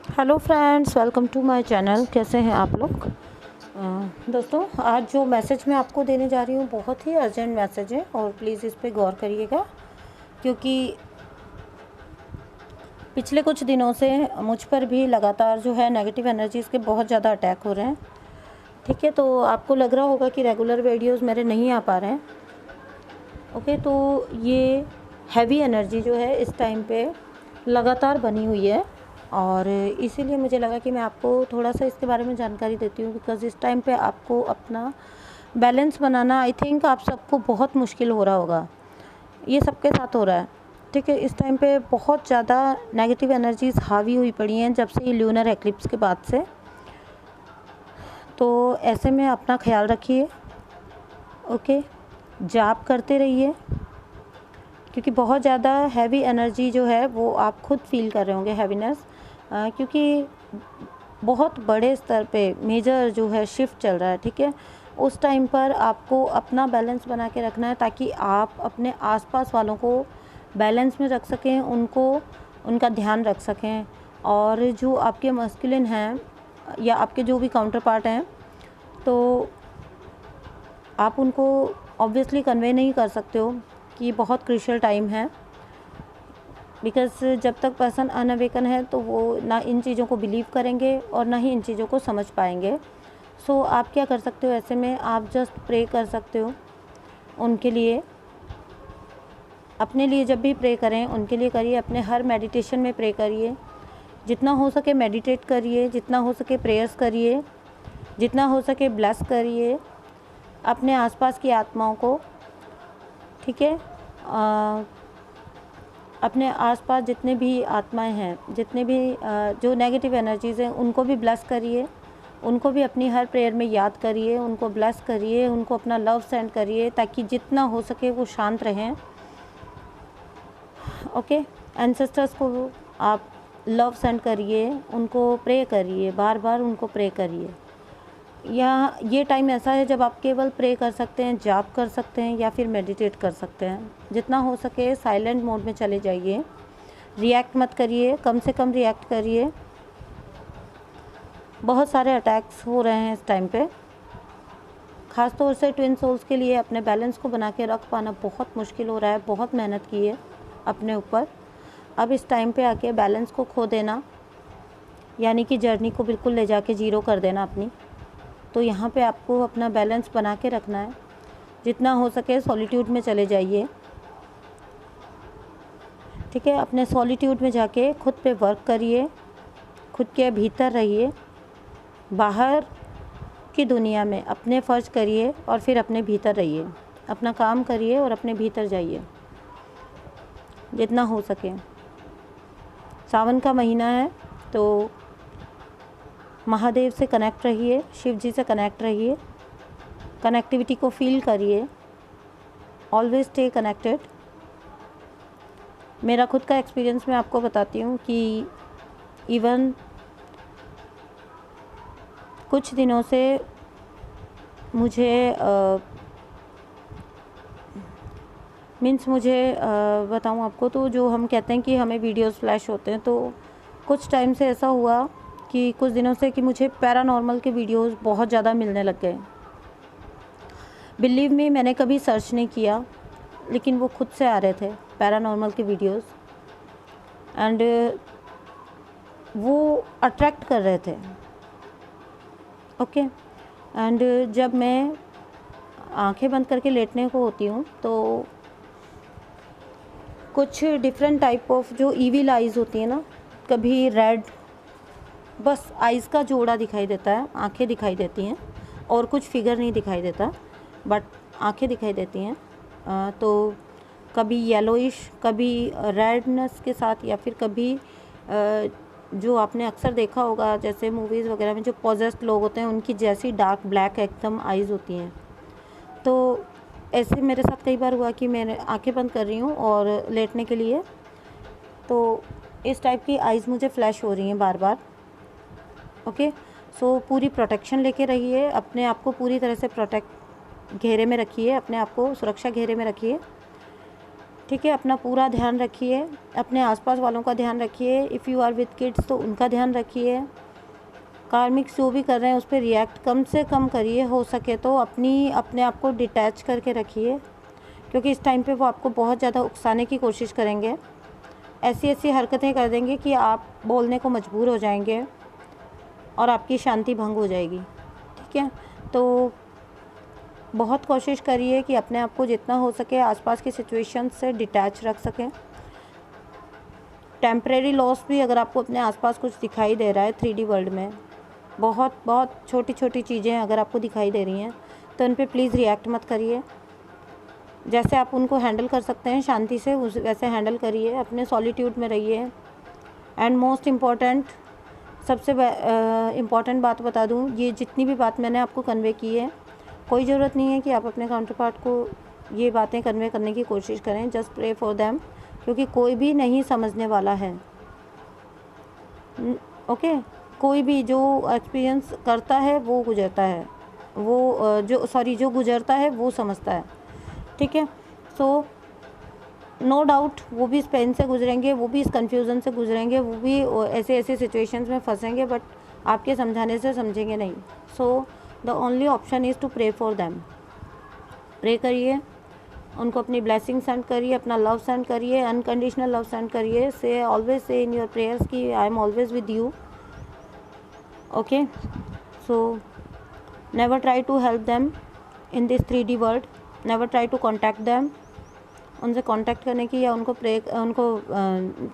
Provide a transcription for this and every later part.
Hello friends, welcome to my channel. कैसे हैं आप लोग? दोस्तों, आज जो मैसेज मैं आपको देने जा रही हूँ बहुत ही अर्जेंट मैसेज है और प्लीज़ इस पे गौर करिएगा, क्योंकि पिछले कुछ दिनों से मुझ पर भी लगातार जो है नेगेटिव एनर्जीज़ के बहुत ज़्यादा अटैक हो रहे हैं। ठीक है, तो आपको लग रहा होगा कि रेगुलर वीडियोस मेरे नहीं आ पा रहे हैं। ओके, तो ये हैवी एनर्जी जो है इस टाइम पे लगातार बनी हुई है और इसीलिए मुझे लगा कि मैं आपको थोड़ा सा इसके बारे में जानकारी देती हूँ, बिकॉज़ इस टाइम पे आपको अपना बैलेंस बनाना आई थिंक आप सबको बहुत मुश्किल हो रहा होगा। ये सबके साथ हो रहा है। ठीक है, इस टाइम पे बहुत ज़्यादा नेगेटिव एनर्जीज़ हावी हुई पड़ी हैं जब से ये ल्यूनर एक्लिप्स के बाद से। तो ऐसे में अपना ख्याल रखिए। ओके, जाप करते रहिए, क्योंकि बहुत ज़्यादा हैवी एनर्जी जो है वो आप खुद फील कर रहे होंगे, हैवीनेस, क्योंकि बहुत बड़े स्तर पे मेजर जो है शिफ्ट चल रहा है। ठीक है, उस टाइम पर आपको अपना बैलेंस बना के रखना है ताकि आप अपने आसपास वालों को बैलेंस में रख सकें, उनको उनका ध्यान रख सकें। और जो आपके मस्कुलिन हैं या आपके जो भी काउंटर पार्ट हैं, तो आप उनको ऑब्वियसली कन्वे नहीं कर सकते हो कि बहुत क्रूशियल टाइम है, बिकॉज़ जब तक पर्सन अनअवेकन है तो वो ना इन चीज़ों को बिलीव करेंगे और ना ही इन चीज़ों को समझ पाएंगे। सो आप क्या कर सकते हो ऐसे में? आप जस्ट प्रे कर सकते हो उनके लिए। अपने लिए जब भी प्रे करें उनके लिए करिए, अपने हर मेडिटेशन में प्रे करिए। जितना हो सके मेडिटेट करिए, जितना हो सके प्रेयर्स करिए, जितना हो सके ब्लेस करिए अपने आसपास की आत्माओं को। ठीक है, अपने आसपास जितने भी आत्माएं हैं, जितने भी जो नेगेटिव एनर्जीज़ हैं, उनको भी ब्लेस करिए। उनको भी अपनी हर प्रेयर में याद करिए, उनको ब्लेस करिए, उनको अपना लव सेंड करिए ताकि जितना हो सके वो शांत रहें। ओके, एंसेस्टर्स को आप लव सेंड करिए, उनको प्रे करिए, बार बार उनको प्रे करिए। या ये टाइम ऐसा है जब आप केवल प्रे कर सकते हैं, जाप कर सकते हैं या फिर मेडिटेट कर सकते हैं। जितना हो सके साइलेंट मोड में चले जाइए, रिएक्ट मत करिए, कम से कम रिएक्ट करिए। बहुत सारे अटैक्स हो रहे हैं इस टाइम पे, ख़ास तौर से ट्विन सोल्स के लिए अपने बैलेंस को बना के रख पाना बहुत मुश्किल हो रहा है। बहुत मेहनत की है अपने ऊपर, अब इस टाइम पे आके बैलेंस को खो देना यानी कि जर्नी को बिल्कुल ले जाके ज़ीरो कर देना अपनी। तो यहाँ पे आपको अपना बैलेंस बना के रखना है। जितना हो सके सॉलिट्यूड में चले जाइए। ठीक है, अपने सॉलिट्यूड में जाके खुद पे वर्क करिए, खुद के भीतर रहिए, बाहर की दुनिया में अपने फ़र्ज करिए और फिर अपने भीतर रहिए। अपना काम करिए और अपने भीतर जाइए जितना हो सके। सावन का महीना है तो महादेव से कनेक्ट रहिए, शिव जी से कनेक्ट रहिए, कनेक्टिविटी को फील करिए। Always stay connected. मेरा खुद का एक्सपीरियंस मैं आपको बताती हूँ कि इवन कुछ दिनों से मुझे बताऊँ आपको, तो जो हम कहते हैं कि हमें वीडियोस फ्लैश होते हैं, तो कुछ टाइम से ऐसा हुआ कि कुछ दिनों से कि मुझे पैरानॉर्मल के वीडियोस बहुत ज़्यादा मिलने लग गए। बिलीव मी, मैंने कभी सर्च नहीं किया, लेकिन वो खुद से आ रहे थे पैरानॉर्मल के वीडियोस एंड वो अट्रैक्ट कर रहे थे। ओके, एंड जब मैं आंखें बंद करके लेटने को होती हूँ तो कुछ डिफरेंट टाइप ऑफ जो ईविल आइज़ होती हैं ना, कभी रेड, बस आइज़ का जोड़ा दिखाई देता है, आंखें दिखाई देती हैं और कुछ फिगर नहीं दिखाई देता, बट आंखें दिखाई देती हैं। तो कभी येलोइश, कभी रेडनेस के साथ, या फिर कभी जो आपने अक्सर देखा होगा जैसे मूवीज़ वगैरह में जो पॉजेस्ड लोग होते हैं उनकी जैसी डार्क ब्लैक एकदम आइज़ होती हैं। तो ऐसे मेरे साथ कई बार हुआ कि मैंने आंखें बंद कर रही हूँ और लेटने के लिए, तो इस टाइप की आइज़ मुझे फ्लैश हो रही हैं बार बार। ओके, सो पूरी प्रोटेक्शन लेके रहिए, अपने आप को पूरी तरह से घेरे में रखिए, अपने आप को सुरक्षा घेरे में रखिए। ठीक है, अपना पूरा ध्यान रखिए, अपने आसपास वालों का ध्यान रखिए। If you are with kids तो उनका ध्यान रखिए। कार्मिक्स जो भी कर रहे हैं उस पर रिएक्ट कम से कम करिए, हो सके तो अपने आप को डिटैच करके रखिए, क्योंकि इस टाइम पे वो आपको बहुत ज़्यादा उकसाने की कोशिश करेंगे। ऐसी ऐसी हरकतें कर देंगे कि आप बोलने को मजबूर हो जाएंगे और आपकी शांति भंग हो जाएगी। ठीक है, तो बहुत कोशिश करिए कि अपने आप को जितना हो सके आसपास की सिचुएशन से डिटैच रख सकें। टेम्परेरी लॉस भी अगर आपको अपने आसपास कुछ दिखाई दे रहा है 3D वर्ल्ड में, बहुत बहुत छोटी छोटी चीज़ें अगर आपको दिखाई दे रही हैं तो उन पे प्लीज़ रिएक्ट मत करिए। जैसे आप उनको हैंडल कर सकते हैं शांति से, उस वैसे हैंडल करिए, अपने सॉलिट्यूड में रहिए। एंड मोस्ट इम्पॉर्टेंट, सबसे इम्पॉर्टेंट बात बता दूं, ये जितनी भी बात मैंने आपको कन्वे की है, कोई ज़रूरत नहीं है कि आप अपने काउंटर पार्ट को ये बातें कन्वे करने की कोशिश करें। जस्ट प्रे फॉर देम, क्योंकि कोई भी नहीं समझने वाला है। ओके, कोई भी जो एक्सपीरियंस करता है वो गुजरता है, वो जो गुजरता है वो समझता है। ठीक है, सो नो डाउट वो भी इस पेन से गुजरेंगे, वो भी इस कन्फ्यूज़न से गुजरेंगे, वो भी ऐसे ऐसे सिचुएशंस में फंसेंगे, बट आपके समझाने से समझेंगे नहीं। So the only option is to pray for them. Pray करिए, उनको अपनी ब्लेसिंग सेंड करिए, अपना लव सेंड करिए, अनकंडीशनल लव सेंड करिए। Say always say in your prayers कि I am always with you. Okay, so never try to help them in this 3D world, never try to contact them. उनसे contact करने की या उनको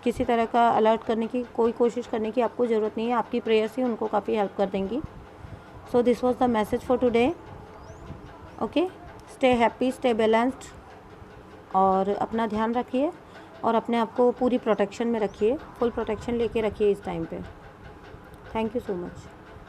किसी तरह का अलर्ट करने की कोई कोशिश करने की आपको ज़रूरत नहीं है। आपकी प्रेयर्स ही उनको काफ़ी हेल्प कर देंगी। So this was the message for today. Okay, stay happy, stay balanced, और अपना ध्यान रखिए और अपने आप को पूरी प्रोटेक्शन में रखिए, फुल प्रोटेक्शन लेके रखिए इस टाइम पे। Thank you so much.